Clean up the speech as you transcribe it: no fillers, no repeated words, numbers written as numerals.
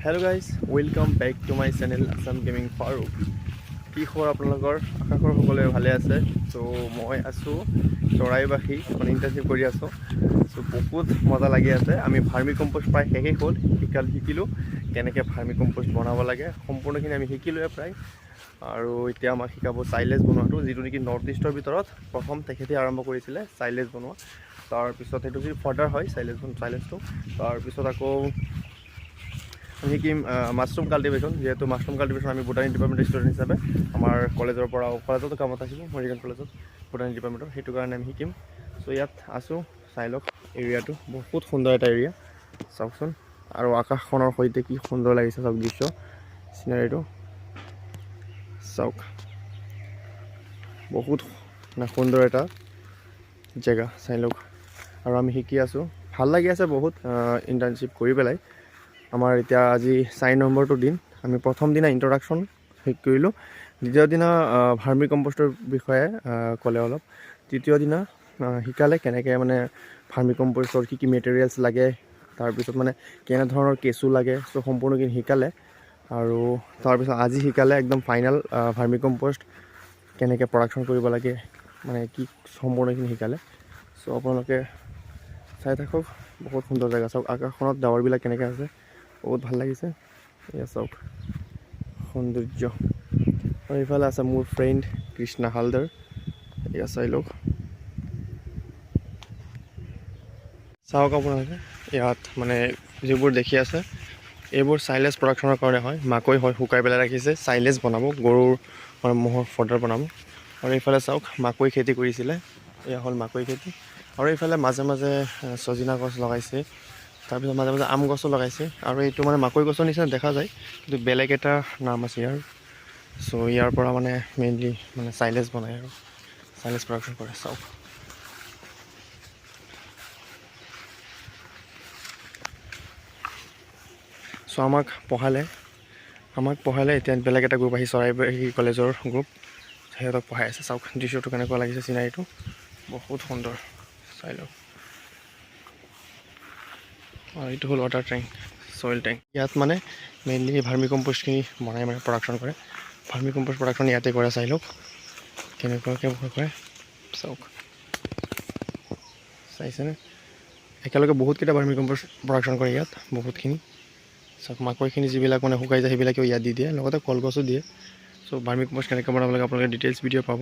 Hello guys, welcome back to my channel Assam Gaming Farouk. কি খবৰ আপোনালোকৰ আশা কৰোঁ সকলোৱে ভালে আছে। সো মই আছো চৰাইবাহী মানে ইণ্টাৰ্ণশ্বিপ কৰি আছো। সো বহুত মজা লাগি আছে। আমি ভাৰ্মি কম্পোষ্ট প্ৰায় শেষেই হ'ল শিকিলোঁ কেনেকৈ ভাৰ্মি কম্পোষ্ট বনাব লাগে সম্পূৰ্ণখিনি আমি শিকিলোৱে প্ৰায়। আৰু এতিয়া আমাক শিকাব চাইলেজ বনোৱাটো, যিটো নেকি নৰ্থ ইষ্টৰ ভিতৰত প্ৰথম তেখেতে আৰম্ভ কৰিছিলে চাইলেজ বনোৱা। তাৰপিছত সেইটো যদি ফাৰ্ডাৰ হয় চাইলেজটো তাৰপিছত আকৌ আমি শিকিম মাছৰুম কাল্টিভেশ্যন। যিহেতু মাছৰুম কাল্টিভেশ্যন আমি বোটানী ডিপাৰ্টমেণ্টেৰ ষ্টুডেণ্ট হিচাপে আমাৰ কলেজতো কামত আহিব, মৰিগাঁও কলেজত বোটানী ডিপাৰ্টমেণ্টৰ, সেইটো কাৰণে আমি শিকিম। চ' ইয়াত আছোঁ, চাই লওক এৰিয়াটো বহুত সুন্দৰ এটা এৰিয়া চাওকচোন। আৰু আকাশখনৰ সৈতে কি সুন্দৰ লাগিছে চাওক দৃশ্য চিনাৰীটো চাওক, বহুত সুন্দৰ এটা জেগা চাই লওক। আৰু আমি শিকি আছোঁ, ভাল লাগি আছে বহুত ইণ্টাৰ্ণশ্বিপ কৰি পেলাই। আমাৰ এতিয়া আজি 4 নম্বৰটো দিন। আমি প্ৰথম দিনা ইণ্ট্ৰডাকশ্যন শেষ কৰিলোঁ, দ্বিতীয় দিনা ভাৰ্মি কম্পোষ্টৰ বিষয়ে ক'লে অলপ, তৃতীয় দিনা শিকালে কেনেকৈ মানে ভাৰ্মি কম্পোষ্টৰ কি কি মেটেৰিয়েলছ লাগে, তাৰপিছত মানে কেনেধৰণৰ কেঁচু লাগে, চ' সম্পূৰ্ণখিনি শিকালে। আৰু তাৰপিছত আজি শিকালে একদম ফাইনেল ভাৰ্মি কম্পোষ্ট কেনেকৈ প্ৰডাকশ্যন কৰিব লাগে, মানে কি সম্পূৰ্ণখিনি শিকালে। চ' আপোনালোকে চাই থাকক, বহুত সুন্দৰ জেগা চাওক, আকাশখনত ডাৱৰবিলাক কেনেকৈ আছে, বহুত ভাল লাগিছে। এয়া চাওক সৌন্দৰ্য। আৰু এইফালে আছে মোৰ ফ্ৰেণ্ড কৃষ্ণা হালদাৰ, এয়া চাই লওক। চাওক আপোনালোকে ইয়াত মানে যিবোৰ দেখি আছে এইবোৰ চাইলেজ প্ৰডাকশ্যনৰ কাৰণে হয়, মাকৈ হয় শুকাই পেলাই ৰাখিছে, চাইলেজ বনাব, গৰুৰ ম'হৰ ফডাৰ বনাব। আৰু এইফালে চাওক মাকৈ খেতি কৰিছিলে, এয়া হ'ল মাকৈ খেতি। আৰু এইফালে মাজে মাজে ছজিনা গছ লগাইছে, তাৰপিছত মাজে মাজে আম গছো লগাইছে। আৰু এইটো মানে মাকৈ গছৰ নিচিনা দেখা যায়, কিন্তু বেলেগ এটা নাম আছে ইয়াৰ। চ' ইয়াৰ পৰা মানে মেইনলি মানে চাইলেজ বনায় আৰু চাইলেজ প্ৰডাকশ্যন কৰে চাওক। চ' আমাক পঢ়ালে এতিয়া বেলেগ এটা গ্ৰুপ আহি চৰাইবাহী কলেজৰ গ্ৰুপ, সিহঁতক পঢ়াই আছে। চাওক দৃশ্যটো কেনেকুৱা লাগিছে, চিনাৰীটো বহুত সুন্দৰ চাই লওক। আৰু এইটো হ'ল ৱাটাৰ টেংক, চইল টেংক। ইয়াত মানে মেইনলি ভাৰ্মি কম্পোষ্টখিনি বনাই মানে প্ৰডাকশ্যন কৰে। ভাৰ্মি কম্পোষ্ট প্ৰডাকশ্যন ইয়াতে কৰে, চাই লওক কেনেকুৱাকৈ কৰে চাওক। চাইছেনে একেলগে বহুতকেইটা ভাৰ্মি কম্পোষ্ট প্ৰডাকশ্যন কৰে ইয়াত, বহুতখিনি চাওক। মাকৈখিনি যিবিলাক মানে শুকাই যায় সেইবিলাকেও ইয়াত দি দিয়ে, লগতে কলগছো দিয়ে। চ' ভাৰ্মি কম্পোষ্ট কেনেকৈ বনাব লাগে আপোনালোকে ডিটেইলছ ভিডিঅ' পাব।